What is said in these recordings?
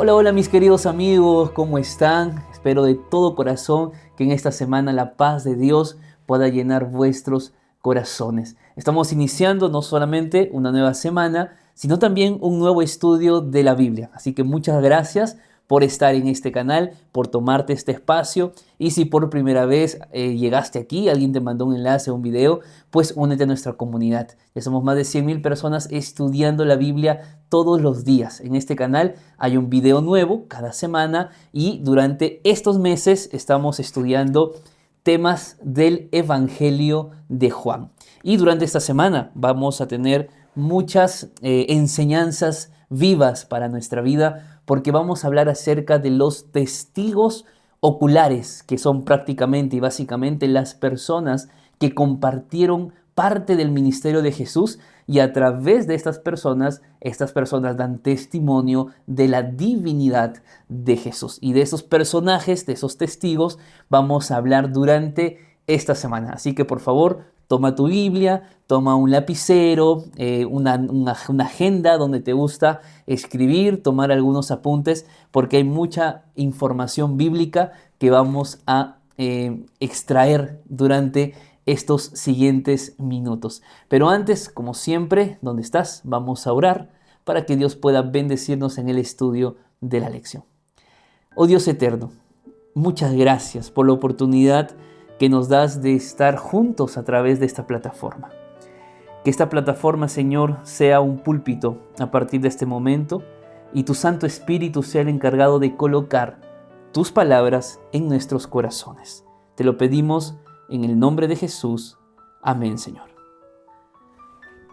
Hola, hola mis queridos amigos, ¿cómo están? Espero de todo corazón que en esta semana la paz de Dios pueda llenar vuestros corazones. Estamos iniciando no solamente una nueva semana, sino también un nuevo estudio de la Biblia. Así que muchas gracias por estar en este canal, por tomarte este espacio. Y si por primera vez llegaste aquí, alguien te mandó un enlace o un video, pues únete a nuestra comunidad. Ya somos más de 100,000 personas estudiando la Biblia todos los días. En este canal hay un video nuevo cada semana y durante estos meses estamos estudiando temas del Evangelio de Juan. Y durante esta semana vamos a tener muchas enseñanzas vivas para nuestra vida, porque vamos a hablar acerca de los testigos oculares, que son prácticamente y básicamente las personas que compartieron parte del ministerio de Jesús, y a través de estas personas dan testimonio de la divinidad de Jesús. Y de esos personajes, de esos testigos, vamos a hablar durante esta semana. Así que por favor, toma tu Biblia, toma un lapicero, una agenda donde te gusta escribir, tomar algunos apuntes, porque hay mucha información bíblica que vamos a extraer durante estos siguientes minutos. Pero antes, como siempre, ¿dónde estás? Vamos a orar para que Dios pueda bendecirnos en el estudio de la lección. Oh Dios eterno, muchas gracias por la oportunidad que nos das de estar juntos a través de esta plataforma. Que esta plataforma, Señor, sea un púlpito a partir de este momento y tu Santo Espíritu sea el encargado de colocar tus palabras en nuestros corazones. Te lo pedimos en el nombre de Jesús. Amén, Señor.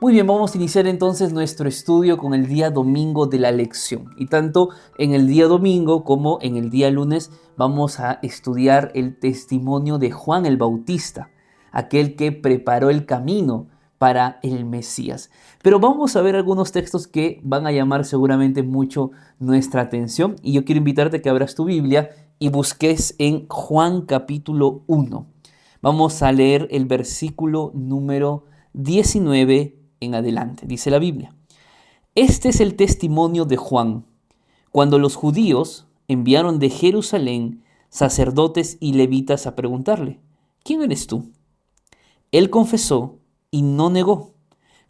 Muy bien, vamos a iniciar entonces nuestro estudio con el día domingo de la lección. Y tanto en el día domingo como en el día lunes vamos a estudiar el testimonio de Juan el Bautista, aquel que preparó el camino para el Mesías. Pero vamos a ver algunos textos que van a llamar seguramente mucho nuestra atención. Y yo quiero invitarte a que abras tu Biblia y busques en Juan capítulo 1. Vamos a leer el versículo número 19 en adelante. Dice la Biblia: Este es el testimonio de Juan, cuando los judíos enviaron de Jerusalén sacerdotes y levitas a preguntarle: ¿quién eres tú? Él confesó y no negó.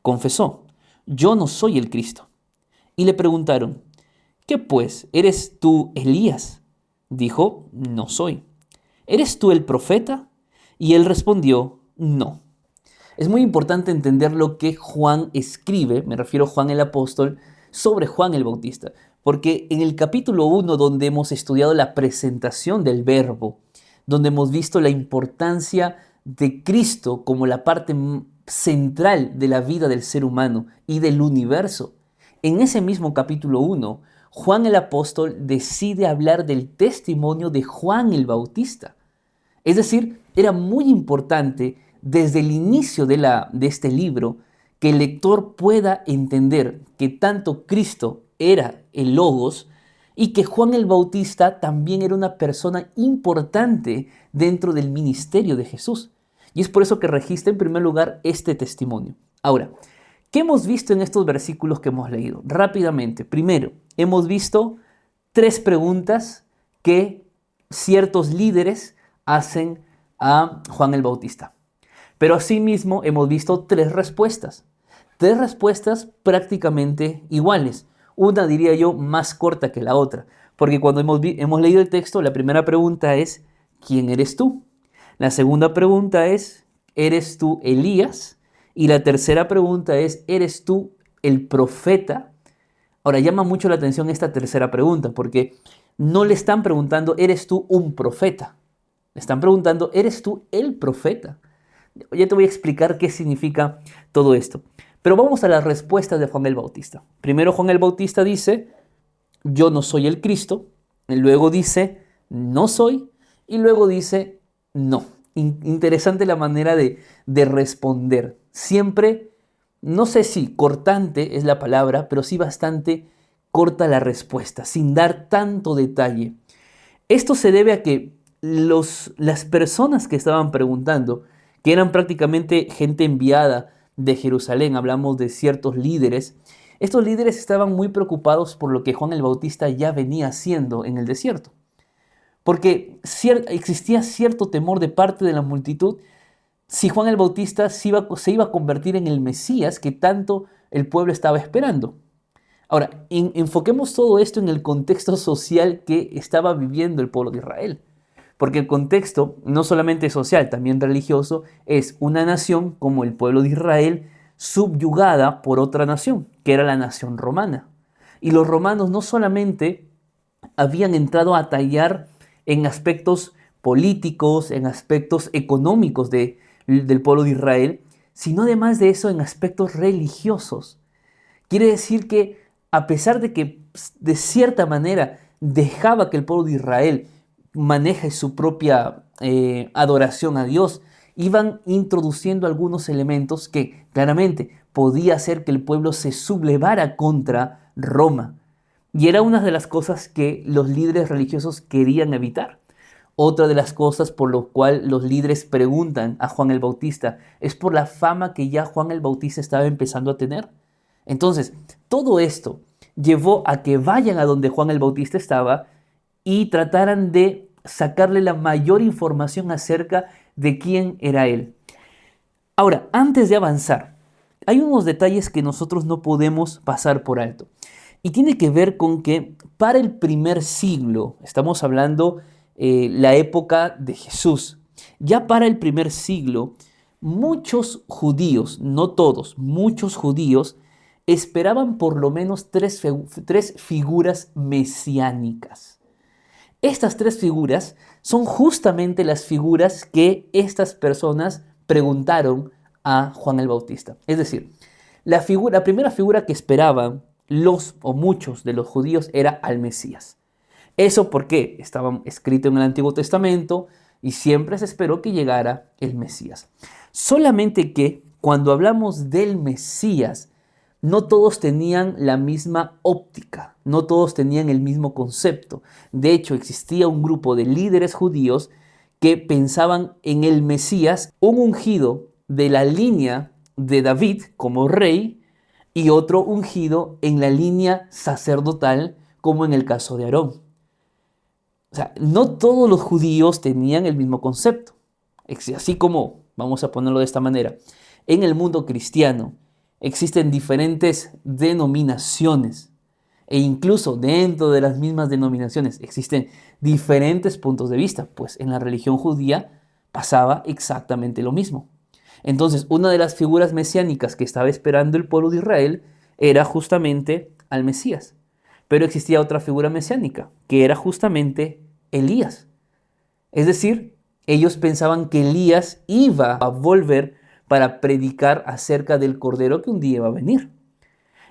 Confesó: yo no soy el Cristo. Y le preguntaron: ¿qué pues? ¿Eres tú Elías? Dijo: no soy. ¿Eres tú el profeta? Y él respondió: no. Es muy importante entender lo que Juan escribe, me refiero a Juan el apóstol, sobre Juan el Bautista. Porque en el capítulo 1, donde hemos estudiado la presentación del verbo, donde hemos visto la importancia de Cristo como la parte central de la vida del ser humano y del universo, en ese mismo capítulo 1, Juan el apóstol decide hablar del testimonio de Juan el Bautista. Es decir, era muy importante desde el inicio de este libro que el lector pueda entender que tanto Cristo era el Logos y que Juan el Bautista también era una persona importante dentro del ministerio de Jesús. Y es por eso que registra en primer lugar este testimonio. Ahora, ¿qué hemos visto en estos versículos que hemos leído? Rápidamente, primero, hemos visto 3 preguntas que ciertos líderes hacen a Juan el Bautista. Pero asimismo hemos visto 3 respuestas. 3 respuestas prácticamente iguales. Una, diría yo, más corta que la otra. Porque cuando hemos leído el texto, la primera pregunta es: ¿quién eres tú? La segunda pregunta es: ¿eres tú Elías? Y la tercera pregunta es: ¿eres tú el profeta? Ahora, llama mucho la atención esta tercera pregunta, porque no le están preguntando: ¿eres tú un profeta? Le están preguntando: ¿eres tú el profeta? Ya te voy a explicar qué significa todo esto. Pero vamos a las respuestas de Juan el Bautista. Primero Juan el Bautista dice: yo no soy el Cristo. Luego dice: no soy. Y luego dice: no. Interesante la manera de responder. Siempre, no sé si cortante es la palabra, pero sí bastante corta la respuesta, sin dar tanto detalle. Esto se debe a que las personas que estaban preguntando, que eran prácticamente gente enviada de Jerusalén, hablamos de ciertos líderes, Estos líderes estaban muy preocupados por lo que Juan el Bautista ya venía haciendo en el desierto, porque existía cierto temor de parte de la multitud si Juan el Bautista se iba a convertir en el Mesías que tanto el pueblo estaba esperando. Ahora, enfoquemos todo esto en el contexto social que estaba viviendo el pueblo de Israel. Porque el contexto, no solamente social, también religioso, es una nación como el pueblo de Israel subyugada por otra nación, que era la nación romana. Y los romanos no solamente habían entrado a tallar en aspectos políticos, en aspectos económicos del pueblo de Israel, sino además de eso en aspectos religiosos. Quiere decir que a pesar de que de cierta manera dejaba que el pueblo de Israel maneje su propia adoración a Dios, iban introduciendo algunos elementos que claramente podía hacer que el pueblo se sublevara contra Roma. Y era una de las cosas que los líderes religiosos querían evitar. Otra de las cosas por lo cual los líderes preguntan a Juan el Bautista es por la fama que ya Juan el Bautista estaba empezando a tener. Entonces, todo esto llevó a que vayan a donde Juan el Bautista estaba y trataran de sacarle la mayor información acerca de quién era él. Ahora, antes de avanzar, hay unos detalles que nosotros no podemos pasar por alto. Y tiene que ver con que para el primer siglo, estamos hablando la época de Jesús, ya para el primer siglo, muchos judíos, no todos, muchos judíos, esperaban por lo menos tres figuras mesiánicas. Estas tres figuras son justamente las figuras que estas personas preguntaron a Juan el Bautista. Es decir, la primera figura que esperaban los o muchos de los judíos era al Mesías. Eso porque estaba escrito en el Antiguo Testamento y siempre se esperó que llegara el Mesías. Solamente que cuando hablamos del Mesías, no todos tenían la misma óptica, no todos tenían el mismo concepto. De hecho, existía un grupo de líderes judíos que pensaban en el Mesías, un ungido de la línea de David como rey y otro ungido en la línea sacerdotal como en el caso de Aarón. O sea, no todos los judíos tenían el mismo concepto. Así como, vamos a ponerlo de esta manera, en el mundo cristiano existen diferentes denominaciones e incluso dentro de las mismas denominaciones existen diferentes puntos de vista, pues en la religión judía pasaba exactamente lo mismo. Entonces, una de las figuras mesiánicas que estaba esperando el pueblo de Israel era justamente al Mesías. Pero existía otra figura mesiánica, que era justamente Elías. Es decir, ellos pensaban que Elías iba a volver para predicar acerca del Cordero que un día iba a venir.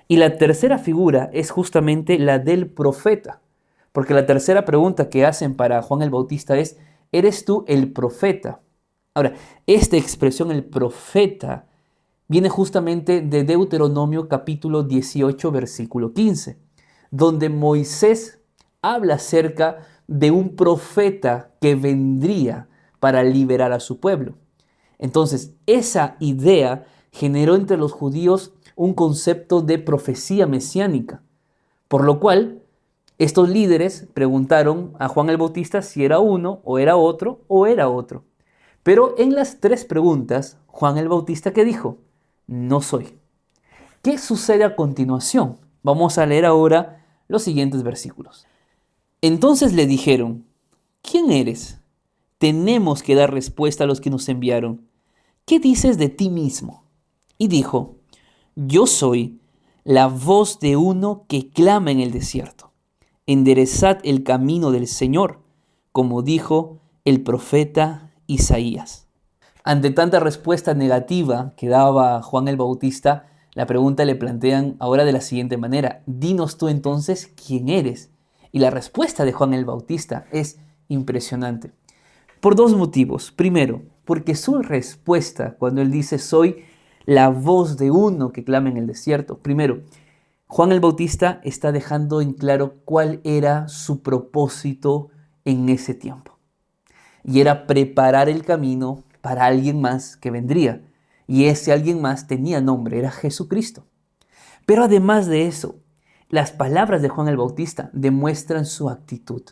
Y la tercera figura es justamente la del profeta, porque la tercera pregunta que hacen para Juan el Bautista es, ¿eres tú el profeta? Ahora, esta expresión, el profeta, viene justamente de Deuteronomio capítulo 18, versículo 15, donde Moisés habla acerca de un profeta que vendría para liberar a su pueblo. Entonces, esa idea generó entre los judíos un concepto de profecía mesiánica, por lo cual estos líderes preguntaron a Juan el Bautista si era uno o era otro o era otro. Pero en las tres preguntas, Juan el Bautista, ¿qué dijo? No soy. ¿Qué sucede a continuación? Vamos a leer ahora los siguientes versículos. Entonces le dijeron, ¿quién eres? Tenemos que dar respuesta a los que nos enviaron. ¿Qué dices de ti mismo? Y dijo, yo soy la voz de uno que clama en el desierto. Enderezad el camino del Señor, como dijo el profeta Isaías. Ante tanta respuesta negativa que daba Juan el Bautista, la pregunta le plantean ahora de la siguiente manera, dinos tú entonces quién eres. Y la respuesta de Juan el Bautista es impresionante. Por dos motivos. Primero, porque su respuesta cuando él dice soy la voz de uno que clama en el desierto. Primero, Juan el Bautista está dejando en claro cuál era su propósito en ese tiempo. Y era preparar el camino para alguien más que vendría. Y ese alguien más tenía nombre, era Jesucristo. Pero además de eso, las palabras de Juan el Bautista demuestran su actitud.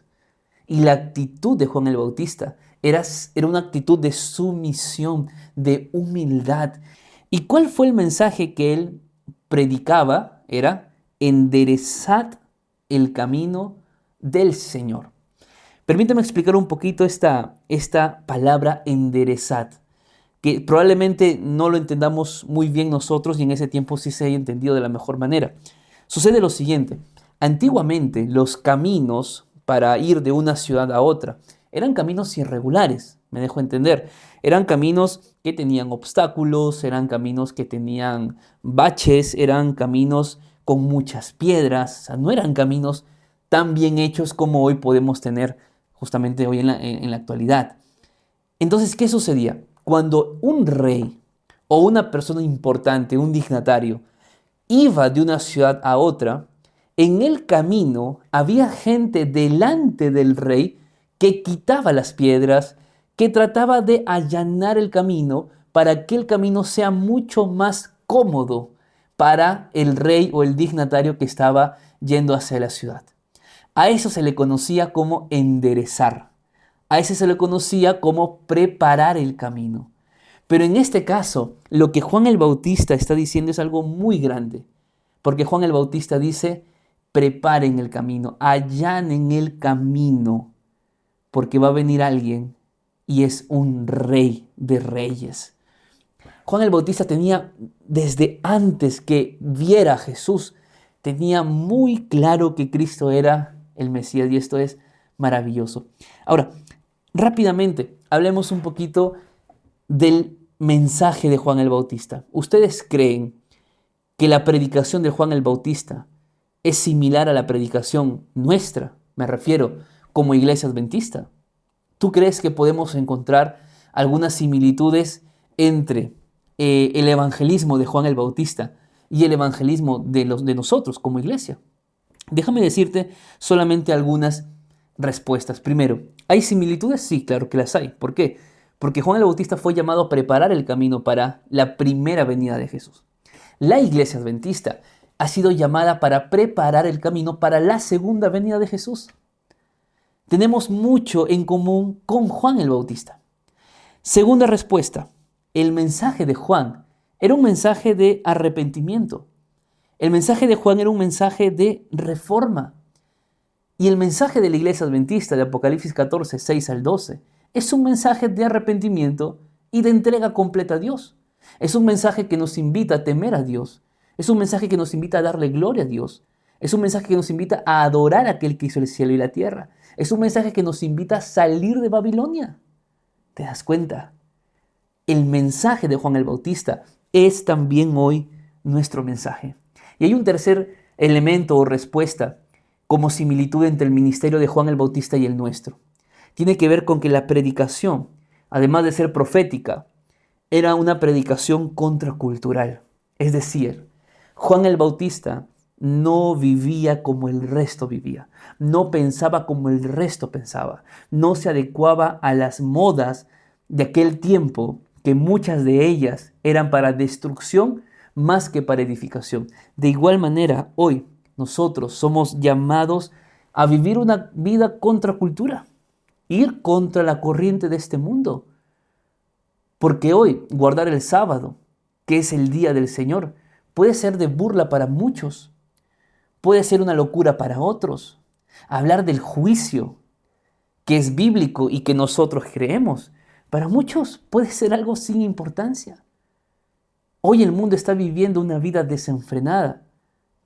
Y la actitud de Juan el Bautista era una actitud de sumisión, de humildad. ¿Y cuál fue el mensaje que él predicaba? Era enderezad el camino del Señor. Permítame explicar un poquito esta palabra enderezad, que probablemente no lo entendamos muy bien nosotros y en ese tiempo sí se haya entendido de la mejor manera. Sucede lo siguiente: antiguamente los caminos para ir de una ciudad a otra eran caminos irregulares, me dejo entender. Eran caminos que tenían obstáculos, eran caminos que tenían baches, eran caminos con muchas piedras, o sea, no eran caminos tan bien hechos como hoy podemos tener justamente hoy en la actualidad. Entonces, ¿qué sucedía? Cuando un rey o una persona importante, un dignatario, iba de una ciudad a otra, en el camino había gente delante del rey que quitaba las piedras, que trataba de allanar el camino para que el camino sea mucho más cómodo para el rey o el dignatario que estaba yendo hacia la ciudad. A eso se le conocía como enderezar. A ese se le conocía como preparar el camino. Pero en este caso, lo que Juan el Bautista está diciendo es algo muy grande. Porque Juan el Bautista dice, preparen el camino, allanen el camino, porque va a venir alguien y es un rey de reyes. Juan el Bautista tenía, desde antes que viera a Jesús, tenía muy claro que Cristo era el Mesías, y esto es maravilloso. Ahora, rápidamente, hablemos un poquito del mensaje de Juan el Bautista. ¿Ustedes creen que la predicación de Juan el Bautista es similar a la predicación nuestra? Me refiero como iglesia adventista. ¿Tú crees que podemos encontrar algunas similitudes entre el evangelismo de Juan el Bautista y el evangelismo de nosotros como iglesia? Déjame decirte solamente algunas respuestas. Primero, ¿hay similitudes? Sí, claro que las hay. ¿Por qué? Porque Juan el Bautista fue llamado a preparar el camino para la primera venida de Jesús. La iglesia adventista ha sido llamada para preparar el camino para la segunda venida de Jesús. Tenemos mucho en común con Juan el Bautista. Segunda respuesta, el mensaje de Juan era un mensaje de arrepentimiento. El mensaje de Juan era un mensaje de reforma. Y el mensaje de la iglesia adventista de Apocalipsis 14, 6 al 12, es un mensaje de arrepentimiento y de entrega completa a Dios. Es un mensaje que nos invita a temer a Dios. Es un mensaje que nos invita a darle gloria a Dios. Es un mensaje que nos invita a adorar a aquel que hizo el cielo y la tierra. Es un mensaje que nos invita a salir de Babilonia. ¿Te das cuenta? El mensaje de Juan el Bautista es también hoy nuestro mensaje. Y hay un tercer elemento o respuesta como similitud entre el ministerio de Juan el Bautista y el nuestro. Tiene que ver con que la predicación, además de ser profética, era una predicación contracultural. Es decir, Juan el Bautista no vivía como el resto vivía, no pensaba como el resto pensaba, no se adecuaba a las modas de aquel tiempo, que muchas de ellas eran para destrucción más que para edificación. De igual manera, hoy nosotros somos llamados a vivir una vida contracultura, ir contra la corriente de este mundo. Porque hoy guardar el sábado, que es el día del Señor, puede ser de burla para muchos, puede ser una locura para otros. Hablar del juicio, que es bíblico y que nosotros creemos, para muchos puede ser algo sin importancia. Hoy el mundo está viviendo una vida desenfrenada.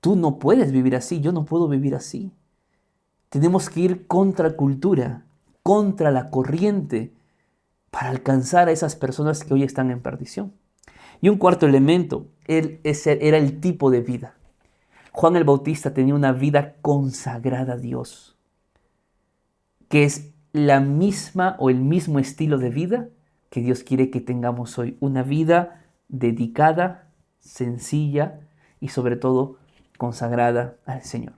Tú no puedes vivir así, yo no puedo vivir así. Tenemos que ir contra cultura, contra la corriente, para alcanzar a esas personas que hoy están en perdición. Y un cuarto elemento, era el tipo de vida. Juan el Bautista tenía una vida consagrada a Dios, que es la misma o el mismo estilo de vida que Dios quiere que tengamos hoy. Una vida dedicada, sencilla y sobre todo consagrada al Señor.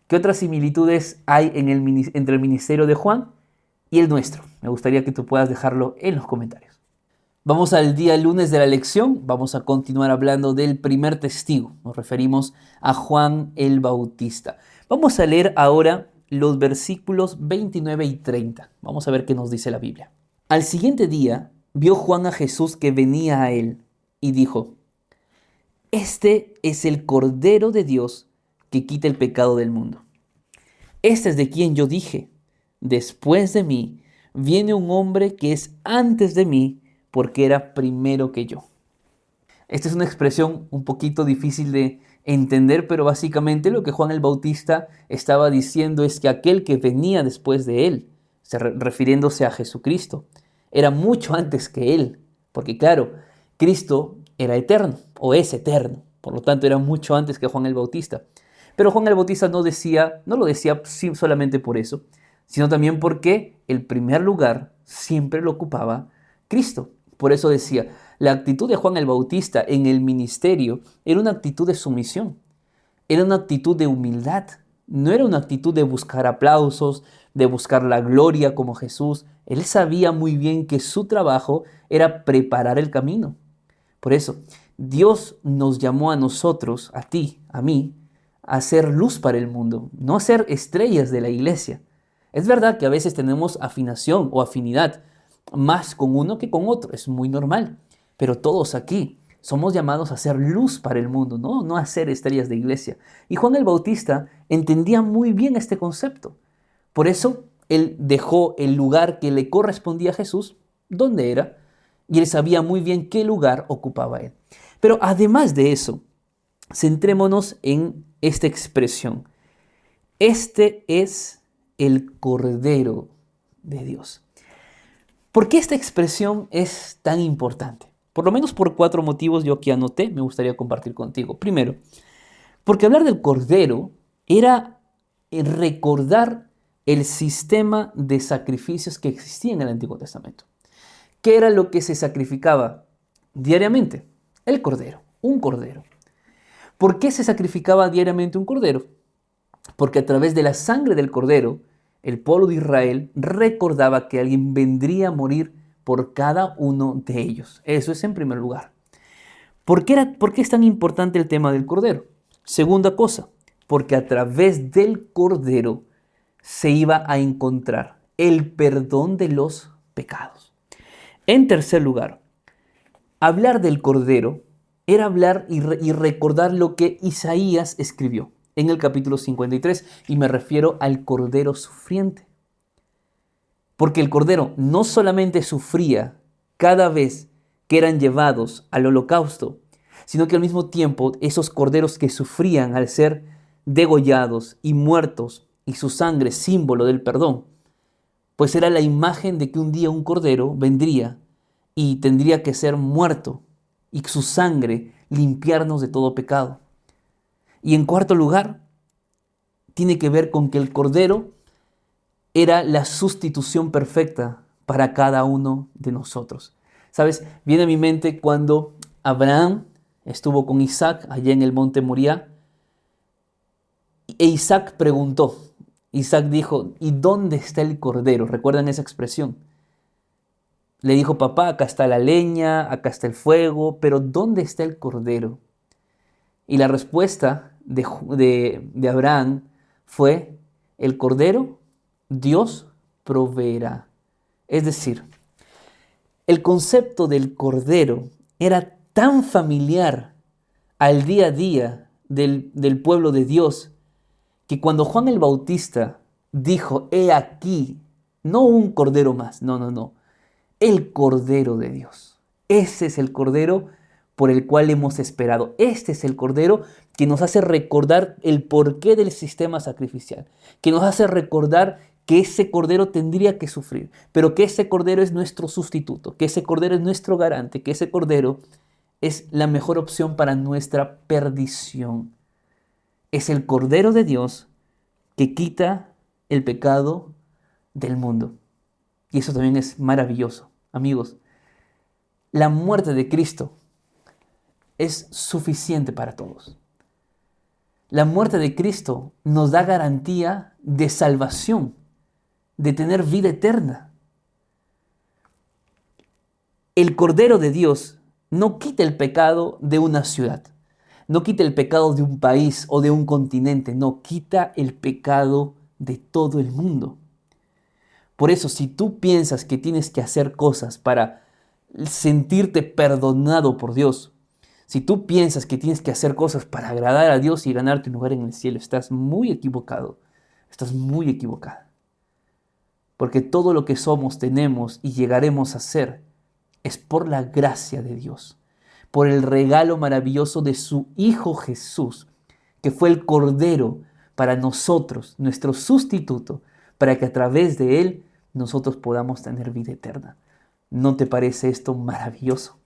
¿Qué otras similitudes hay entre el ministerio de Juan y el nuestro? Me gustaría que tú puedas dejarlo en los comentarios. Vamos al día lunes de la lección, vamos a continuar hablando del primer testigo. Nos referimos a Juan el Bautista. Vamos a leer ahora los versículos 29 y 30. Vamos a ver qué nos dice la Biblia. Al siguiente día vio Juan a Jesús que venía a él y dijo: Este es el Cordero de Dios que quita el pecado del mundo. Este es de quien yo dije: después de mí viene un hombre que es antes de mí, porque era primero que yo. Esta es una expresión un poquito difícil de entender, pero básicamente lo que Juan el Bautista estaba diciendo es que aquel que venía después de él, refiriéndose a Jesucristo, era mucho antes que él, porque claro, Cristo era eterno o es eterno, por lo tanto era mucho antes que Juan el Bautista. Pero Juan el Bautista no lo decía solamente por eso, sino también porque el primer lugar siempre lo ocupaba Cristo. Por eso decía, la actitud de Juan el Bautista en el ministerio era una actitud de sumisión, era una actitud de humildad, no era una actitud de buscar aplausos, de buscar la gloria como Jesús. Él sabía muy bien que su trabajo era preparar el camino. Por eso, Dios nos llamó a nosotros, a ti, a mí, a ser luz para el mundo, no a ser estrellas de la iglesia. Es verdad que a veces tenemos afinación o afinidad más con uno que con otro, es muy normal, pero todos aquí somos llamados a ser luz para el mundo, no a ser estrellas de iglesia. Y Juan el Bautista entendía muy bien este concepto. Por eso él dejó el lugar que le correspondía a Jesús, donde era, y él sabía muy bien qué lugar ocupaba él. Pero además de eso, centrémonos en esta expresión. Este es el Cordero de Dios. ¿Por qué esta expresión es tan importante? Por lo menos por 4 motivos yo aquí anoté, me gustaría compartir contigo. Primero, porque hablar del Cordero era recordar el sistema de sacrificios que existía en el Antiguo Testamento. ¿Qué era lo que se sacrificaba diariamente? El Cordero, un Cordero. ¿Por qué se sacrificaba diariamente un Cordero? Porque a través de la sangre del Cordero, el pueblo de Israel recordaba que alguien vendría a morir por cada uno de ellos. Eso es en primer lugar. ¿Por qué es tan importante el tema del Cordero? Segunda cosa, porque a través del Cordero se iba a encontrar el perdón de los pecados. En tercer lugar, hablar del Cordero era hablar y recordar lo que Isaías escribió en el capítulo 53, y me refiero al Cordero sufriente. Porque el Cordero no solamente sufría cada vez que eran llevados al holocausto, sino que al mismo tiempo esos corderos que sufrían al ser degollados y muertos, y su sangre símbolo del perdón, pues era la imagen de que un día un cordero vendría y tendría que ser muerto y su sangre limpiarnos de todo pecado. Y en cuarto lugar, tiene que ver con que el Cordero era la sustitución perfecta para cada uno de nosotros. ¿Sabes? Viene a mi mente cuando Abraham estuvo con Isaac allá en el monte Moriah, e Isaac preguntó. Isaac dijo: ¿y dónde está el Cordero? ¿Recuerdan esa expresión? Le dijo: papá, acá está la leña, acá está el fuego, pero ¿dónde está el Cordero? Y la respuesta de Abraham fue: el Cordero Dios proveerá. Es decir, el concepto del Cordero era tan familiar al día a día del pueblo de Dios, que cuando Juan el Bautista dijo: he aquí, no un cordero más, no, el Cordero de Dios. Ese es el Cordero por el cual hemos esperado. Este es el Cordero que nos hace recordar el porqué del sistema sacrificial, que nos hace recordar que ese Cordero tendría que sufrir, pero que ese Cordero es nuestro sustituto, que ese Cordero es nuestro garante, que ese Cordero es la mejor opción para nuestra perdición. Es el Cordero de Dios que quita el pecado del mundo. Y eso también es maravilloso. Amigos, la muerte de Cristo es suficiente para todos. La muerte de Cristo nos da garantía de salvación, de tener vida eterna. El Cordero de Dios no quita el pecado de una ciudad, no quita el pecado de un país o de un continente, no, quita el pecado de todo el mundo. Por eso, si tú piensas que tienes que hacer cosas para sentirte perdonado por Dios, si tú piensas que tienes que hacer cosas para agradar a Dios y ganarte un lugar en el cielo, estás muy equivocado, estás muy equivocada. Porque todo lo que somos, tenemos y llegaremos a ser es por la gracia de Dios, por el regalo maravilloso de su Hijo Jesús, que fue el Cordero para nosotros, nuestro sustituto, para que a través de Él nosotros podamos tener vida eterna. ¿No te parece esto maravilloso?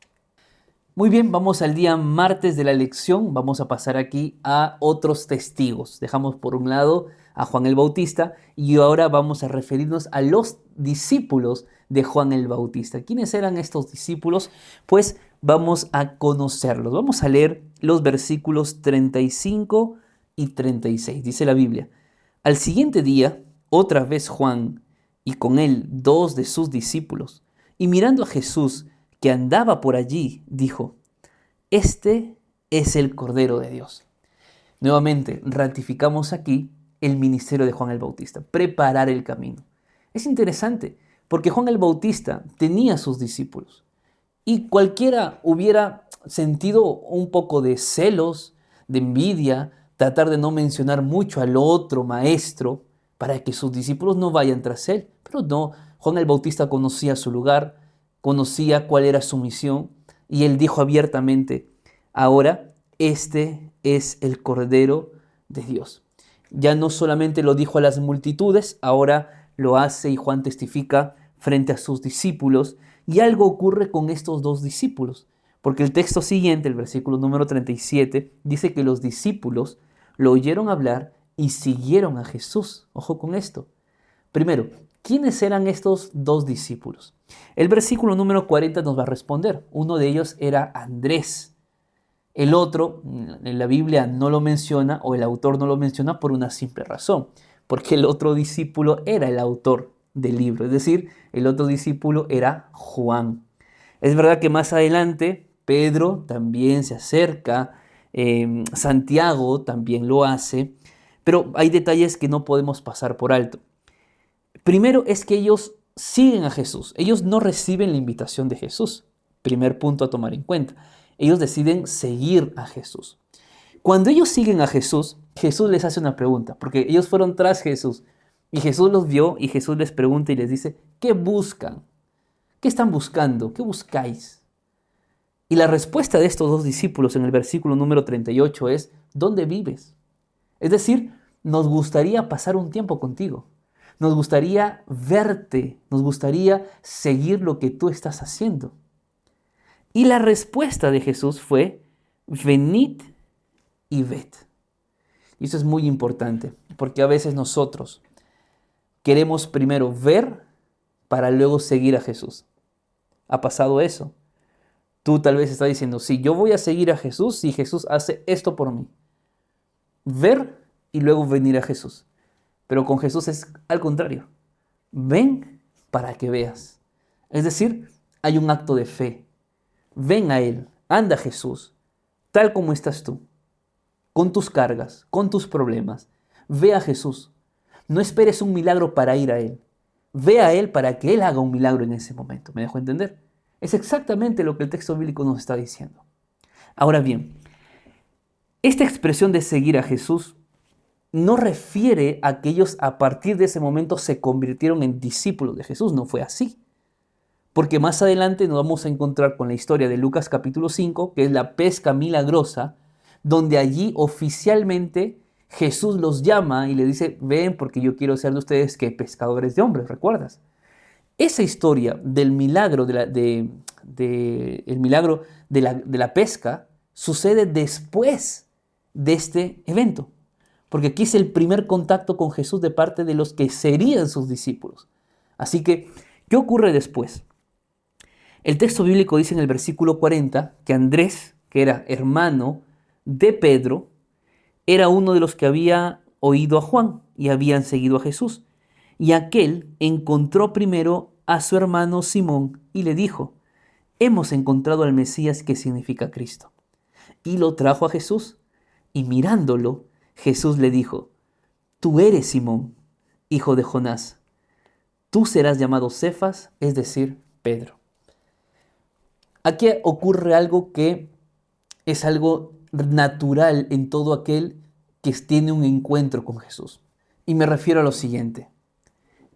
Muy bien, vamos al día martes de la lección. Vamos a pasar aquí a otros testigos. Dejamos por un lado a Juan el Bautista y ahora vamos a referirnos a los discípulos de Juan el Bautista. ¿Quiénes eran estos discípulos? Pues vamos a conocerlos. Vamos a leer los versículos 35 y 36. Dice la Biblia: Al siguiente día, otra vez Juan, y con él 2 de sus discípulos, y mirando a Jesús, que andaba por allí, dijo: Este es el Cordero de Dios. Nuevamente, ratificamos aquí el ministerio de Juan el Bautista, preparar el camino. Es interesante, porque Juan el Bautista tenía sus discípulos, y cualquiera hubiera sentido un poco de celos, de envidia, tratar de no mencionar mucho al otro maestro, para que sus discípulos no vayan tras él. Pero no, Juan el Bautista conocía su lugar, conocía cuál era su misión, y él dijo abiertamente: ahora este es el Cordero de Dios. Ya no solamente lo dijo a las multitudes, ahora lo hace, y Juan testifica frente a sus discípulos, y algo ocurre con estos 2 discípulos, porque el texto siguiente, el versículo número 37, dice que los discípulos lo oyeron hablar y siguieron a Jesús. Ojo con esto. Primero, ¿quiénes eran estos 2 discípulos? El versículo número 40 nos va a responder. Uno de ellos era Andrés. El otro, en la Biblia no lo menciona, o el autor no lo menciona por una simple razón, porque el otro discípulo era el autor del libro, es decir, el otro discípulo era Juan. Es verdad que más adelante Pedro también se acerca, Santiago también lo hace, pero hay detalles que no podemos pasar por alto. Primero es que ellos siguen a Jesús. Ellos no reciben la invitación de Jesús. Primer punto a tomar en cuenta. Ellos deciden seguir a Jesús. Cuando ellos siguen a Jesús, Jesús les hace una pregunta, porque ellos fueron tras Jesús. Y Jesús los vio y Jesús les pregunta y les dice: ¿qué buscan? ¿Qué están buscando? ¿Qué buscáis? Y la respuesta de estos 2 discípulos en el versículo número 38 es: ¿dónde vives? Es decir, nos gustaría pasar un tiempo contigo. Nos gustaría verte, nos gustaría seguir lo que tú estás haciendo. Y la respuesta de Jesús fue: venid y ved. Y eso es muy importante, porque a veces nosotros queremos primero ver para luego seguir a Jesús. ¿Ha pasado eso? Tú tal vez estás diciendo: si yo voy a seguir a Jesús, si Jesús hace esto por mí. Ver y luego venir a Jesús. Pero con Jesús es al contrario. Ven para que veas. Es decir, hay un acto de fe. Ven a Él, anda a Jesús, tal como estás tú, con tus cargas, con tus problemas. Ve a Jesús. No esperes un milagro para ir a Él. Ve a Él para que Él haga un milagro en ese momento. ¿Me dejo entender? Es exactamente lo que el texto bíblico nos está diciendo. Ahora bien, esta expresión de seguir a Jesús no refiere a que ellos a partir de ese momento se convirtieron en discípulos de Jesús. No fue así. Porque más adelante nos vamos a encontrar con la historia de Lucas capítulo 5, que es la pesca milagrosa, donde allí oficialmente Jesús los llama y le dice: ven porque yo quiero ser de ustedes que pescadores de hombres, ¿recuerdas? Esa historia del milagro el milagro de la pesca sucede después de este evento. Porque aquí es el primer contacto con Jesús de parte de los que serían sus discípulos. Así que, ¿qué ocurre después? El texto bíblico dice en el versículo 40 que Andrés, que era hermano de Pedro, era uno de los que había oído a Juan y habían seguido a Jesús. Y aquel encontró primero a su hermano Simón y le dijo: hemos encontrado al Mesías, que significa Cristo. Y lo trajo a Jesús. Y mirándolo, Jesús le dijo: tú eres Simón, hijo de Jonás. Tú serás llamado Cefas, es decir, Pedro. Aquí ocurre algo que es algo natural en todo aquel que tiene un encuentro con Jesús. Y me refiero a lo siguiente.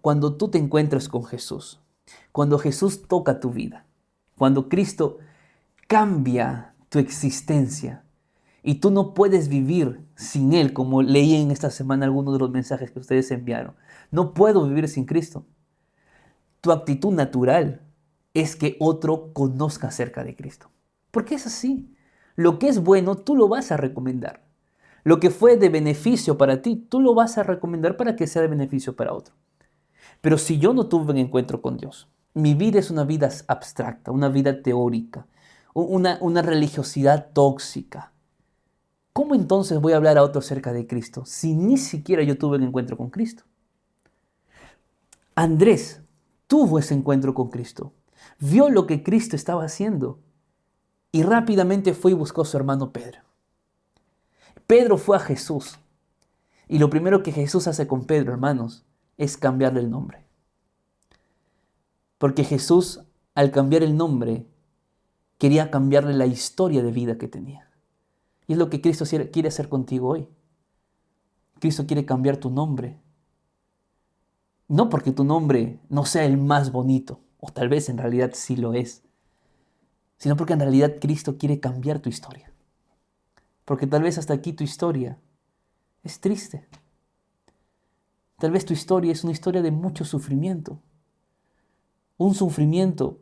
Cuando tú te encuentras con Jesús, cuando Jesús toca tu vida, cuando Cristo cambia tu existencia y tú no puedes vivir sin Él, como leí en esta semana algunos de los mensajes que ustedes enviaron. No puedo vivir sin Cristo. Tu actitud natural es que otro conozca acerca de Cristo. Porque es así. Lo que es bueno, tú lo vas a recomendar. Lo que fue de beneficio para ti, tú lo vas a recomendar para que sea de beneficio para otro. Pero si yo no tuve un encuentro con Dios, mi vida es una vida abstracta, una vida teórica, una religiosidad tóxica. ¿Cómo entonces voy a hablar a otro acerca de Cristo si ni siquiera yo tuve un encuentro con Cristo? Andrés tuvo ese encuentro con Cristo, vio lo que Cristo estaba haciendo y rápidamente fue y buscó a su hermano Pedro. Pedro fue a Jesús y lo primero que Jesús hace con Pedro, hermanos, es cambiarle el nombre. Porque Jesús, al cambiar el nombre, quería cambiarle la historia de vida que tenía. Y es lo que Cristo quiere hacer contigo hoy. Cristo quiere cambiar tu nombre. No porque tu nombre no sea el más bonito, o tal vez en realidad sí lo es, sino porque en realidad Cristo quiere cambiar tu historia. Porque tal vez hasta aquí tu historia es triste. Tal vez tu historia es una historia de mucho sufrimiento. Un sufrimiento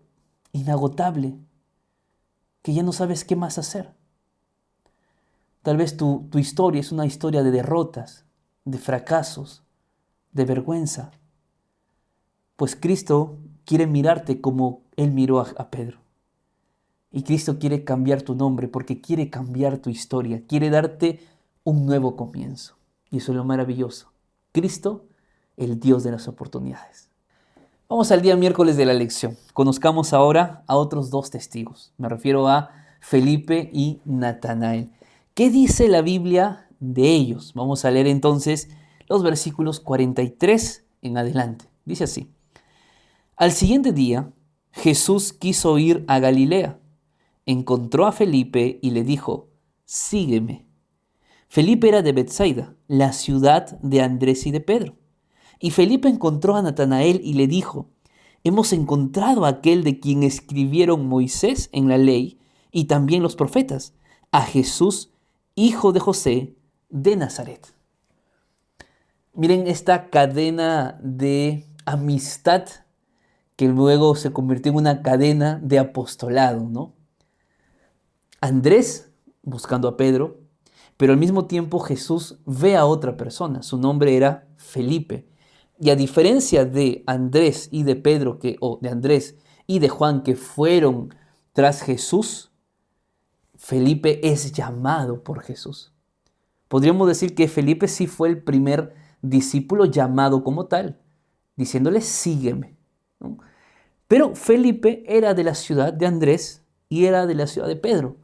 inagotable que ya no sabes qué más hacer. Tal vez tu historia es una historia de derrotas, de fracasos, de vergüenza. Pues Cristo quiere mirarte como Él miró a Pedro. Y Cristo quiere cambiar tu nombre porque quiere cambiar tu historia, quiere darte un nuevo comienzo. Y eso es lo maravilloso. Cristo, el Dios de las oportunidades. Vamos al día miércoles de la lección. Conozcamos ahora a otros dos testigos. Me refiero a Felipe y Natanael. ¿Qué dice la Biblia de ellos? Vamos a leer entonces los versículos 43 en adelante. Dice así: al siguiente día, Jesús quiso ir a Galilea. Encontró a Felipe y le dijo: sígueme. Felipe era de Betsaida, la ciudad de Andrés y de Pedro. Y Felipe encontró a Natanael y le dijo: hemos encontrado a aquel de quien escribieron Moisés en la ley y también los profetas, a Jesús, hijo de José, de Nazaret. Miren esta cadena de amistad que luego se convirtió en una cadena de apostolado, ¿no? Andrés buscando a Pedro, pero al mismo tiempo Jesús ve a otra persona. Su nombre era Felipe. Y a diferencia de Andrés y de Pedro, de Andrés y de Juan, que fueron tras Jesús, Felipe es llamado por Jesús. Podríamos decir que Felipe sí fue el primer discípulo llamado como tal, diciéndole: sígueme, ¿no? Pero Felipe era de la ciudad de Andrés y era de la ciudad de Pedro.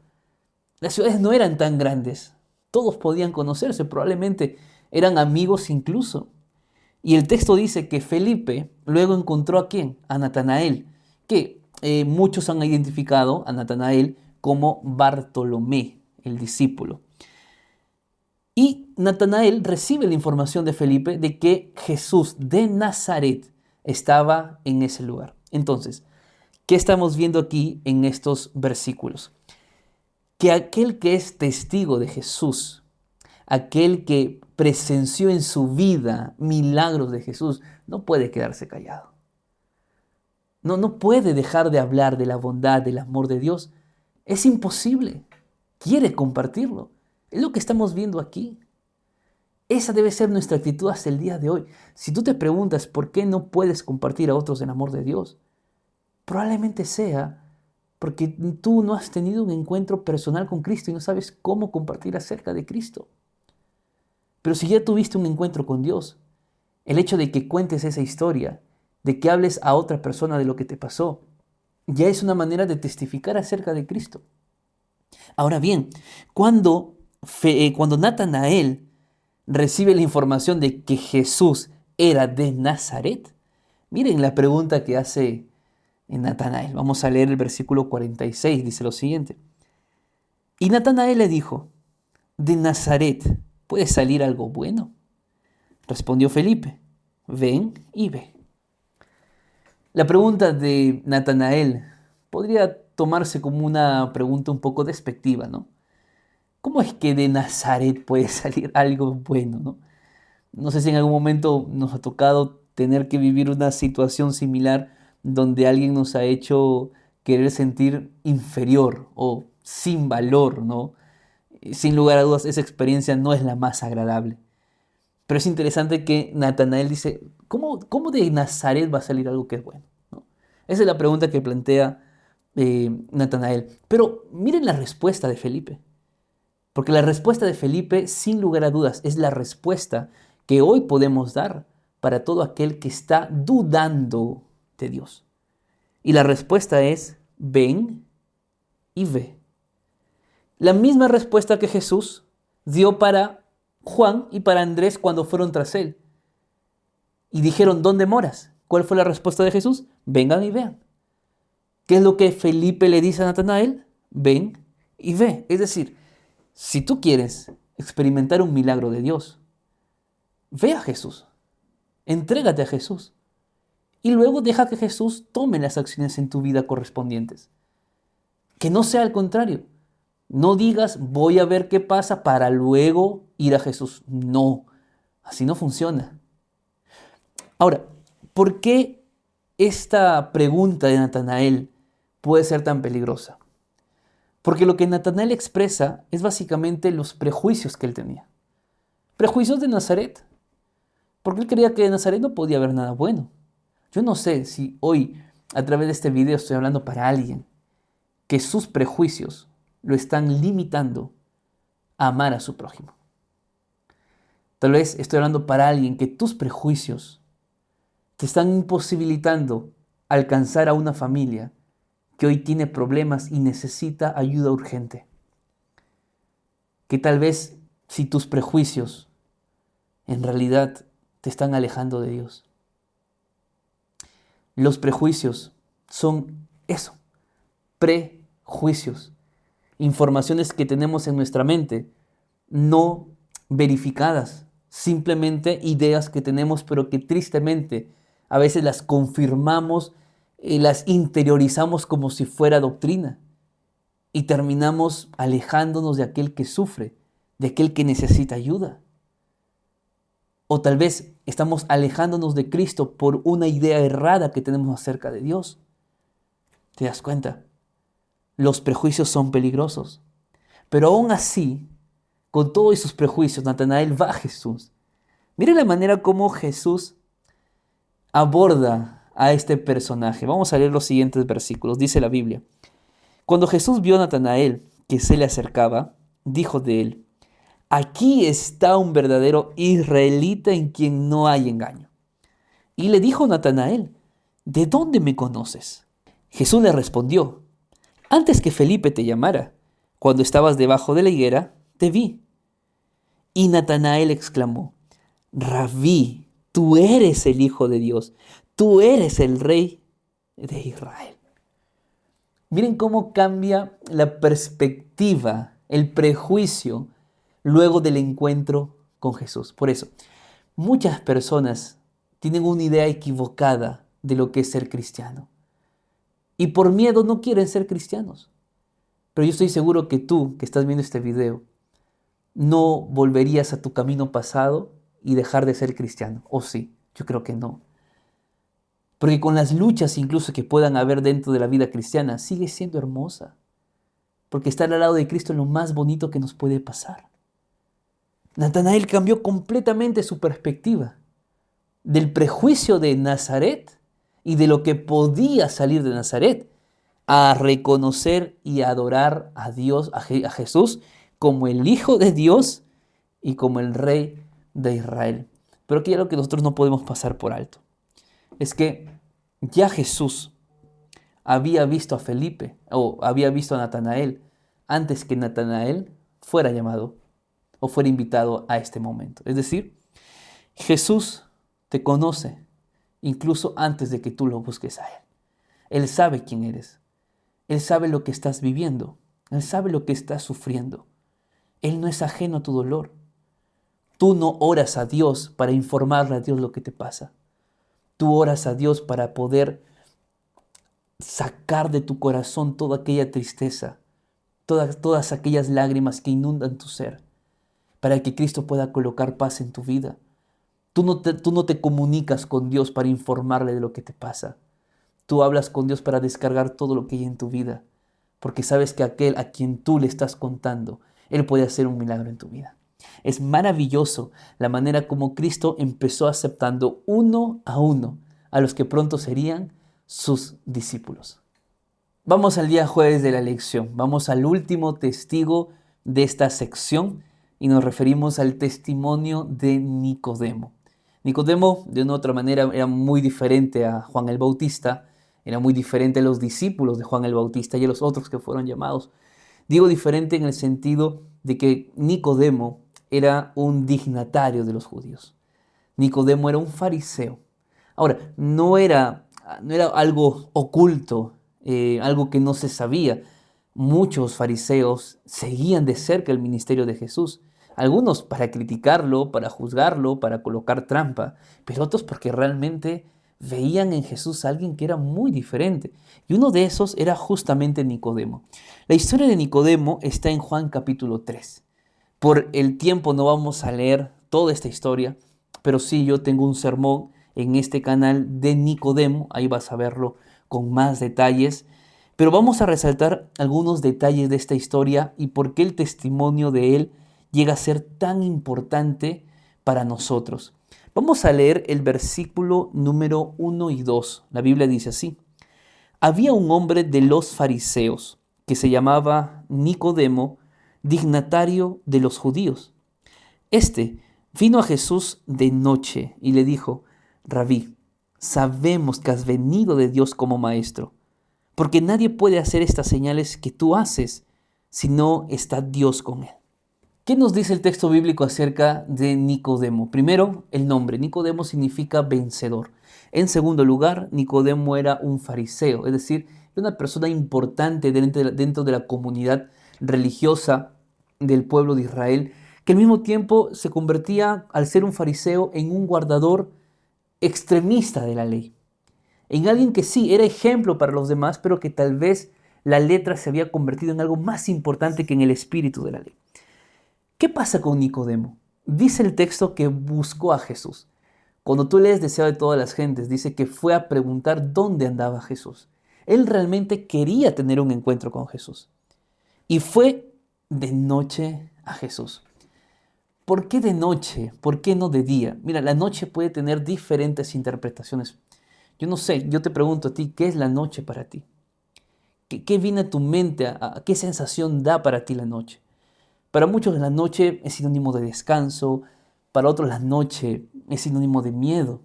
Las ciudades no eran tan grandes, todos podían conocerse, probablemente eran amigos incluso. Y el texto dice que Felipe luego encontró ¿a quién? A Natanael, que muchos han identificado a Natanael como Bartolomé, el discípulo. Y Natanael recibe la información de Felipe de que Jesús de Nazaret estaba en ese lugar. Entonces, ¿qué estamos viendo aquí en estos versículos? Que aquel que es testigo de Jesús, aquel que presenció en su vida milagros de Jesús, no puede quedarse callado. No puede dejar de hablar de la bondad, del amor de Dios. Es imposible. Quiere compartirlo. Es lo que estamos viendo aquí. Esa debe ser nuestra actitud hasta el día de hoy. Si tú te preguntas por qué no puedes compartir a otros el amor de Dios, probablemente sea porque tú no has tenido un encuentro personal con Cristo y no sabes cómo compartir acerca de Cristo. Pero si ya tuviste un encuentro con Dios, el hecho de que cuentes esa historia, de que hables a otra persona de lo que te pasó, ya es una manera de testificar acerca de Cristo. Ahora bien, cuando Natanael recibe la información de que Jesús era de Nazaret, miren la pregunta que hace Natanael. Vamos a leer el versículo 46, dice lo siguiente. Y Natanael le dijo, ¿de Nazaret puede salir algo bueno? Respondió Felipe, ven y ve. La pregunta de Natanael podría tomarse como una pregunta un poco despectiva, ¿no? ¿Cómo es que de Nazaret puede salir algo bueno, ¿no? No sé si en algún momento nos ha tocado tener que vivir una situación similar donde alguien nos ha hecho querer sentir inferior o sin valor, ¿no? Sin lugar a dudas, esa experiencia no es la más agradable. Pero es interesante que Natanael dice, ¿cómo de Nazaret va a salir algo que es bueno? ¿No? Esa es la pregunta que plantea Natanael. Pero miren la respuesta de Felipe. Porque la respuesta de Felipe, sin lugar a dudas, es la respuesta que hoy podemos dar para todo aquel que está dudando de Dios. Y la respuesta es, ven y ve. La misma respuesta que Jesús dio para Juan y para Andrés cuando fueron tras él. Y dijeron, ¿dónde moras? ¿Cuál fue la respuesta de Jesús? Vengan y vean. ¿Qué es lo que Felipe le dice a Natanael? Ven y ve. Es decir, si tú quieres experimentar un milagro de Dios, ve a Jesús, entrégate a Jesús y luego deja que Jesús tome las acciones en tu vida correspondientes. Que no sea al contrario. No digas voy a ver qué pasa para luego ir a Jesús. No, así no funciona. Ahora, ¿por qué esta pregunta de Natanael puede ser tan peligrosa? Porque lo que Natanael expresa es básicamente los prejuicios que él tenía. Prejuicios de Nazaret. Porque él creía que de Nazaret no podía haber nada bueno. Yo no sé si hoy, a través de este video, estoy hablando para alguien que sus prejuicios lo están limitando a amar a su prójimo. Tal vez estoy hablando para alguien que tus prejuicios te están imposibilitando alcanzar a una familia que hoy tiene problemas y necesita ayuda urgente. Que tal vez si tus prejuicios en realidad te están alejando de Dios. Los prejuicios son eso, prejuicios, informaciones que tenemos en nuestra mente, no verificadas, simplemente ideas que tenemos, pero que tristemente a veces las confirmamos, las interiorizamos como si fuera doctrina y terminamos alejándonos de aquel que sufre, de aquel que necesita ayuda. O tal vez estamos alejándonos de Cristo por una idea errada que tenemos acerca de Dios. ¿Te das cuenta? Los prejuicios son peligrosos. Pero aún así, con todos sus prejuicios, Natanael va a Jesús. Mire la manera como Jesús aborda a este personaje. Vamos a leer los siguientes versículos. Dice la Biblia. Cuando Jesús vio a Natanael que se le acercaba, dijo de él, aquí está un verdadero israelita en quien no hay engaño. Y le dijo Natanael, ¿de dónde me conoces? Jesús le respondió, antes que Felipe te llamara, cuando estabas debajo de la higuera, te vi. Y Natanael exclamó, Rabí, tú eres el Hijo de Dios, tú eres el Rey de Israel. Miren cómo cambia la perspectiva, el prejuicio, luego del encuentro con Jesús. Por eso, muchas personas tienen una idea equivocada de lo que es ser cristiano. Y por miedo no quieren ser cristianos. Pero yo estoy seguro que tú, que estás viendo este video, no volverías a tu camino pasado y dejar de ser cristiano. ¿O sí? Yo creo que no. Porque con las luchas incluso que puedan haber dentro de la vida cristiana, sigue siendo hermosa. Porque estar al lado de Cristo es lo más bonito que nos puede pasar. Natanael cambió completamente su perspectiva del prejuicio de Nazaret y de lo que podía salir de Nazaret a reconocer y adorar a Dios, a Jesús, como el Hijo de Dios y como el Rey de Israel. Pero aquí hay algo que nosotros no podemos pasar por alto. Es que ya Jesús había visto a Felipe o había visto a Natanael antes que Natanael fuera llamado o fuera invitado a este momento. Es decir, Jesús te conoce incluso antes de que tú lo busques a Él. Él sabe quién eres. Él sabe lo que estás viviendo. Él sabe lo que estás sufriendo. Él no es ajeno a tu dolor. Tú no oras a Dios para informarle a Dios lo que te pasa. Tú oras a Dios para poder sacar de tu corazón toda aquella tristeza, todas aquellas lágrimas que inundan tu ser, para que Cristo pueda colocar paz en tu vida. Tú no te comunicas con Dios para informarle de lo que te pasa. Tú hablas con Dios para descargar todo lo que hay en tu vida, porque sabes que aquel a quien tú le estás contando, Él puede hacer un milagro en tu vida. Es maravilloso la manera como Cristo empezó aceptando uno a los que pronto serían sus discípulos. Vamos al día jueves de la lección. Vamos al último testigo de esta sección y nos referimos al testimonio de Nicodemo. Nicodemo, de una u otra manera, era muy diferente a Juan el Bautista, era muy diferente a los discípulos de Juan el Bautista y a los otros que fueron llamados. Digo diferente en el sentido de que Nicodemo era un dignatario de los judíos. Nicodemo era un fariseo. Ahora, no era algo oculto, algo que no se sabía. Muchos fariseos seguían de cerca el ministerio de Jesús. Algunos para criticarlo, para juzgarlo, para colocar trampa, pero otros porque realmente veían en Jesús a alguien que era muy diferente. Y uno de esos era justamente Nicodemo. La historia de Nicodemo está en Juan capítulo 3. Por el tiempo no vamos a leer toda esta historia, pero sí yo tengo un sermón en este canal de Nicodemo, ahí vas a verlo con más detalles, pero vamos a resaltar algunos detalles de esta historia y por qué el testimonio de él llega a ser tan importante para nosotros. Vamos a leer el versículo número 1 y 2. La Biblia dice así: había un hombre de los fariseos que se llamaba Nicodemo, dignatario de los judíos. Este vino a Jesús de noche y le dijo: Rabí, sabemos que has venido de Dios como maestro, porque nadie puede hacer estas señales que tú haces si no está Dios con él. ¿Qué nos dice el texto bíblico acerca de Nicodemo? Primero, el nombre. Nicodemo significa vencedor. En segundo lugar, Nicodemo era un fariseo, es decir, una persona importante dentro de la comunidad religiosa del pueblo de Israel, que al mismo tiempo se convertía, al ser un fariseo, en un guardador extremista de la ley. En alguien que sí era ejemplo para los demás, pero que tal vez la letra se había convertido en algo más importante que en el espíritu de la ley. ¿Qué pasa con Nicodemo? Dice el texto que buscó a Jesús. Cuando tú lees Deseo de todas las gentes, dice que fue a preguntar dónde andaba Jesús. Él realmente quería tener un encuentro con Jesús. Y fue de noche a Jesús. ¿Por qué de noche? ¿Por qué no de día? Mira, la noche puede tener diferentes interpretaciones. Yo no sé, yo te pregunto a ti, ¿qué es la noche para ti? ¿Qué viene a tu mente? ¿Qué sensación da para ti la noche? Para muchos la noche es sinónimo de descanso, para otros la noche es sinónimo de miedo.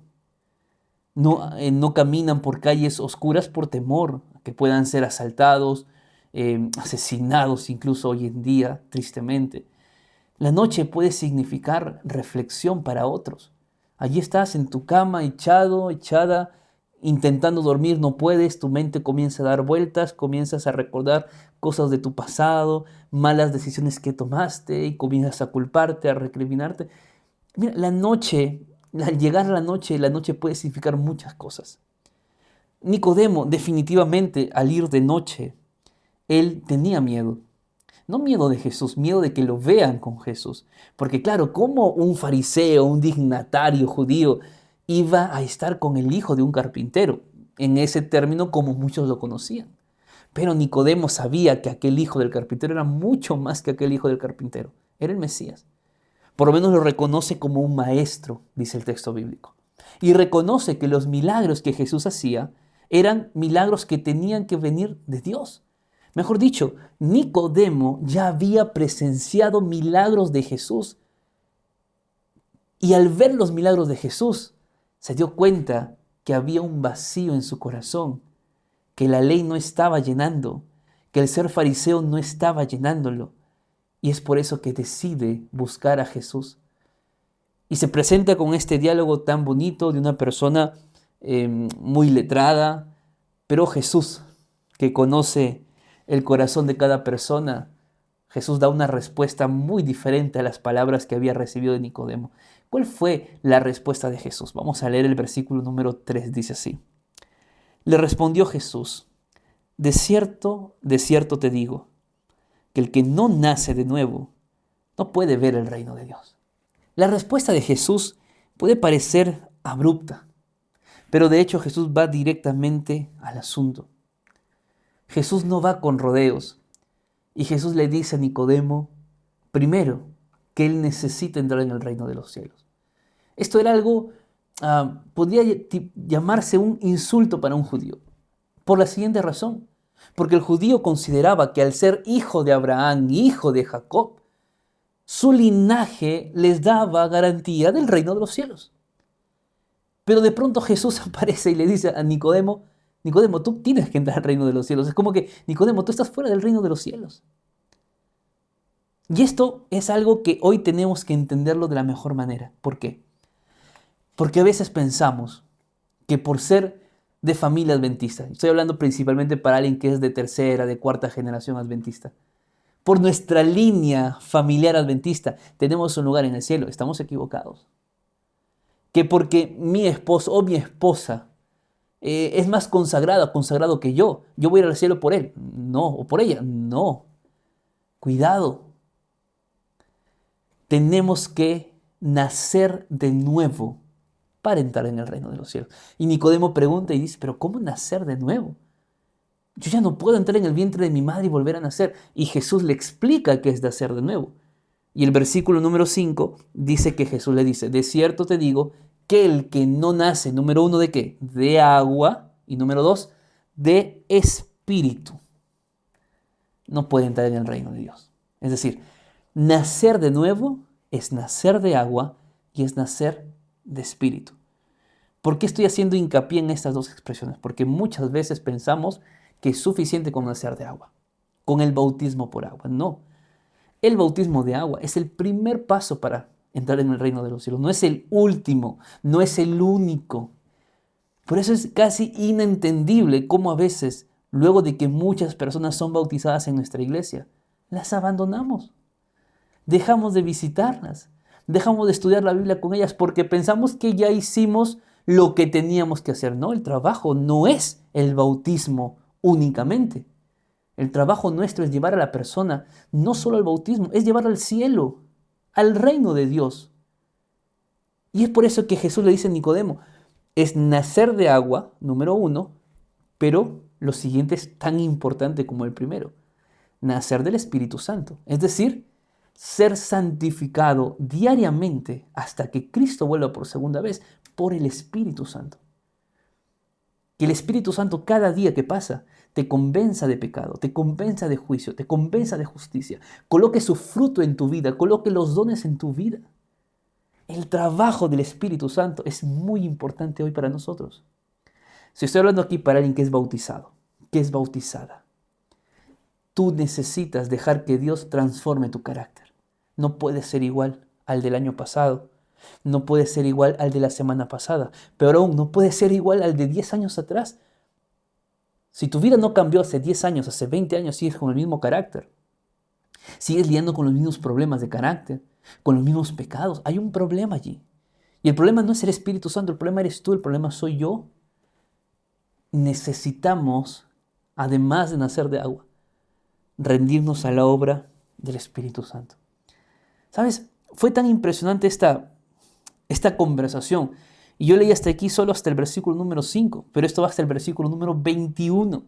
No caminan por calles oscuras por temor a que puedan ser asaltados, asesinados incluso hoy en día, tristemente. La noche puede significar reflexión para otros. Allí estás en tu cama, echada, intentando dormir, no puedes, tu mente comienza a dar vueltas, comienzas a recordar cosas de tu pasado, malas decisiones que tomaste y comienzas a culparte, a recriminarte. Mira, la noche, al llegar a la noche puede significar muchas cosas. Nicodemo, definitivamente, al ir de noche, él tenía miedo. No miedo de Jesús, miedo de que lo vean con Jesús. Porque claro, ¿cómo un fariseo, un dignatario judío iba a estar con el hijo de un carpintero? En ese término, como muchos lo conocían. Pero Nicodemo sabía que aquel hijo del carpintero era mucho más que aquel hijo del carpintero. Era el Mesías. Por lo menos lo reconoce como un maestro, dice el texto bíblico. Y reconoce que los milagros que Jesús hacía eran milagros que tenían que venir de Dios. Mejor dicho, Nicodemo ya había presenciado milagros de Jesús. Y al ver los milagros de Jesús, se dio cuenta que había un vacío en su corazón que la ley no estaba llenando, que el ser fariseo no estaba llenándolo. Y es por eso que decide buscar a Jesús. Y se presenta con este diálogo tan bonito de una persona muy letrada, pero Jesús, que conoce el corazón de cada persona, Jesús da una respuesta muy diferente a las palabras que había recibido de Nicodemo. ¿Cuál fue la respuesta de Jesús? Vamos a leer el versículo número 3, dice así. Le respondió Jesús, de cierto te digo, que el que no nace de nuevo no puede ver el reino de Dios. La respuesta de Jesús puede parecer abrupta, pero de hecho Jesús va directamente al asunto. Jesús no va con rodeos y Jesús le dice a Nicodemo, primero, que él necesita entrar en el reino de los cielos. Esto era algo, podría llamarse un insulto para un judío, por la siguiente razón, porque el judío consideraba que al ser hijo de Abraham, hijo de Jacob, su linaje les daba garantía del reino de los cielos. Pero de pronto Jesús aparece y le dice a Nicodemo, Nicodemo, tú tienes que entrar al reino de los cielos. Es como que, Nicodemo, tú estás fuera del reino de los cielos. Y esto es algo que hoy tenemos que entenderlo de la mejor manera. ¿Por qué? Porque a veces pensamos que por ser de familia adventista, estoy hablando principalmente para alguien que es de tercera, de cuarta generación adventista, por nuestra línea familiar adventista, tenemos un lugar en el cielo. Estamos equivocados. Que porque mi esposo o mi esposa es más consagrado que yo voy a ir al cielo por él. No, o por ella. No. Cuidado. Tenemos que nacer de nuevo para entrar en el reino de los cielos. Y Nicodemo pregunta y dice, pero ¿cómo nacer de nuevo? Yo ya no puedo entrar en el vientre de mi madre y volver a nacer. Y Jesús le explica qué es nacer de nuevo. Y el versículo número 5 dice que Jesús le dice, de cierto te digo que el que no nace, número 1, ¿de qué? De agua, y número 2, de espíritu, no puede entrar en el reino de Dios. Es decir, nacer de nuevo es nacer de agua y es nacer de espíritu. ¿Por qué estoy haciendo hincapié en estas dos expresiones? Porque muchas veces pensamos que es suficiente con nacer de agua, con el bautismo por agua. No, el bautismo de agua es el primer paso para entrar en el reino de los cielos. No es el último, no es el único. Por eso es casi inentendible cómo a veces, luego de que muchas personas son bautizadas en nuestra iglesia, las abandonamos. Dejamos de visitarlas, dejamos de estudiar la Biblia con ellas porque pensamos que ya hicimos lo que teníamos que hacer. No, el trabajo no es el bautismo únicamente. El trabajo nuestro es llevar a la persona no solo al bautismo, es llevarla al cielo, al reino de Dios. Y es por eso que Jesús le dice a Nicodemo, es nacer de agua, número 1, pero lo siguiente es tan importante como el primero, nacer del Espíritu Santo. Es decir, ser santificado diariamente hasta que Cristo vuelva por segunda vez por el Espíritu Santo. Que el Espíritu Santo cada día que pasa te convenza de pecado, te convenza de juicio, te convenza de justicia. Coloque su fruto en tu vida, coloque los dones en tu vida. El trabajo del Espíritu Santo es muy importante hoy para nosotros. Si estoy hablando aquí para alguien que es bautizado, que es bautizada, tú necesitas dejar que Dios transforme tu carácter. No puedes ser igual al del año pasado. No puedes ser igual al de la semana pasada. Pero aún no puedes ser igual al de 10 años atrás. Si tu vida no cambió hace 10 años, hace 20 años, sigues con el mismo carácter. Sigues lidiando con los mismos problemas de carácter, con los mismos pecados. Hay un problema allí. Y el problema no es el Espíritu Santo, el problema eres tú, el problema soy yo. Necesitamos, además de nacer de agua, rendirnos a la obra del Espíritu Santo. ¿Sabes? Fue tan impresionante esta conversación. Y yo leí hasta aquí solo hasta el versículo número 5, pero esto va hasta el versículo número 21.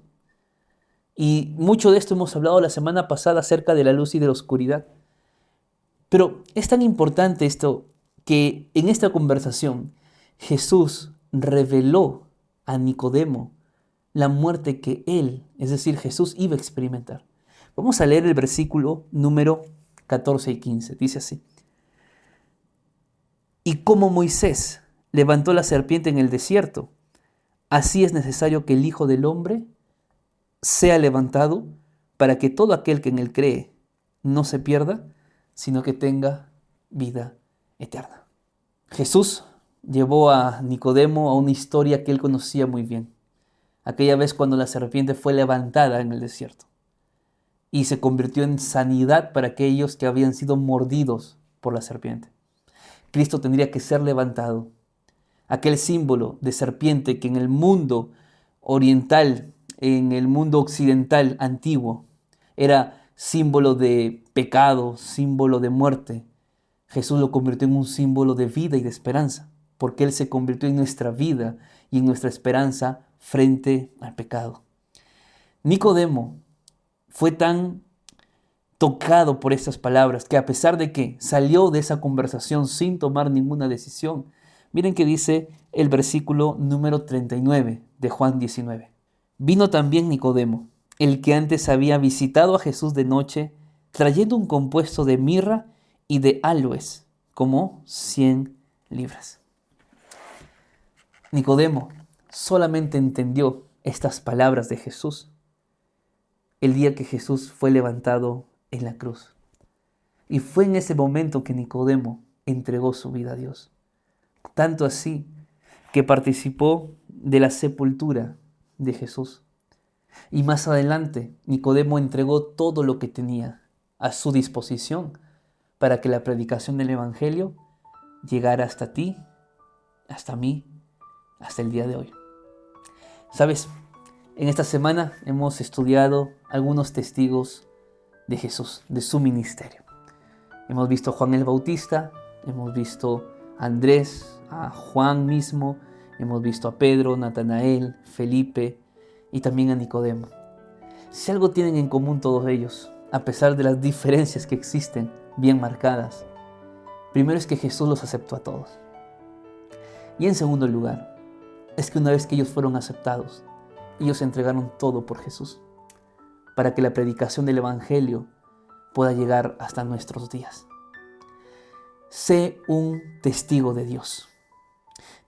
Y mucho de esto hemos hablado la semana pasada acerca de la luz y de la oscuridad. Pero es tan importante esto que en esta conversación Jesús reveló a Nicodemo la muerte que él, es decir, Jesús, iba a experimentar. Vamos a leer el versículo número 14 y 15. Dice así. Y como Moisés levantó la serpiente en el desierto, así es necesario que el Hijo del Hombre sea levantado para que todo aquel que en él cree no se pierda, sino que tenga vida eterna. Jesús llevó a Nicodemo a una historia que él conocía muy bien. Aquella vez cuando la serpiente fue levantada en el desierto y se convirtió en sanidad para aquellos que habían sido mordidos por la serpiente. Cristo tendría que ser levantado. Aquel símbolo de serpiente que en el mundo oriental, en el mundo occidental antiguo, era símbolo de pecado, símbolo de muerte. Jesús lo convirtió en un símbolo de vida y de esperanza, porque Él se convirtió en nuestra vida y en nuestra esperanza frente al pecado. Nicodemo fue tan tocado por estas palabras que, a pesar de que salió de esa conversación sin tomar ninguna decisión, miren que dice el versículo número 39 de Juan 19. Vino también Nicodemo, el que antes había visitado a Jesús de noche, trayendo un compuesto de mirra y de áloes, como 100 libras. Nicodemo solamente entendió estas palabras de Jesús el día que Jesús fue levantado en la cruz. Y fue en ese momento que Nicodemo entregó su vida a Dios. Tanto así que participó de la sepultura de Jesús. Y más adelante, Nicodemo entregó todo lo que tenía a su disposición para que la predicación del Evangelio llegara hasta ti, hasta mí, hasta el día de hoy. ¿Sabes? En esta semana hemos estudiado algunos testigos de Jesús, de su ministerio. Hemos visto a Juan el Bautista, hemos visto a Andrés, a Juan mismo, hemos visto a Pedro, Natanael, Felipe y también a Nicodemo. Si algo tienen en común todos ellos, a pesar de las diferencias que existen bien marcadas, primero es que Jesús los aceptó a todos. Y en segundo lugar, es que una vez que ellos fueron aceptados, ellos entregaron todo por Jesús, para que la predicación del Evangelio pueda llegar hasta nuestros días. Sé un testigo de Dios.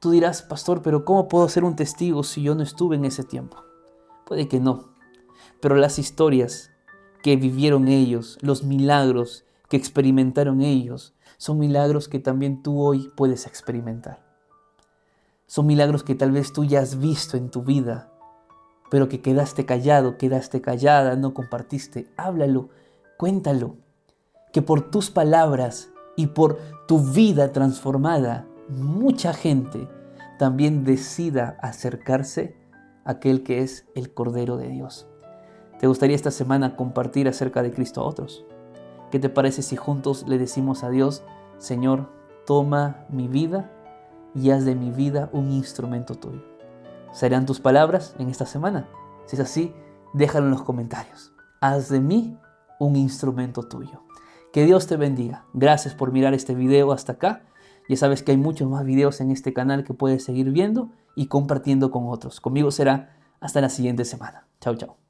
Tú dirás, pastor, pero ¿cómo puedo ser un testigo si yo no estuve en ese tiempo? Puede que no, pero las historias que vivieron ellos, los milagros que experimentaron ellos, son milagros que también tú hoy puedes experimentar. Son milagros que tal vez tú ya has visto en tu vida, pero que quedaste callado, quedaste callada, no compartiste. Háblalo, cuéntalo. Que por tus palabras y por tu vida transformada, mucha gente también decida acercarse a aquel que es el Cordero de Dios. ¿Te gustaría esta semana compartir acerca de Cristo a otros? ¿Qué te parece si juntos le decimos a Dios, Señor, toma mi vida y haz de mi vida un instrumento tuyo? ¿Serán tus palabras en esta semana? Si es así, déjalo en los comentarios. Haz de mí un instrumento tuyo. Que Dios te bendiga. Gracias por mirar este video hasta acá. Ya sabes que hay muchos más videos en este canal que puedes seguir viendo y compartiendo con otros. Conmigo será hasta la siguiente semana. Chao, chao.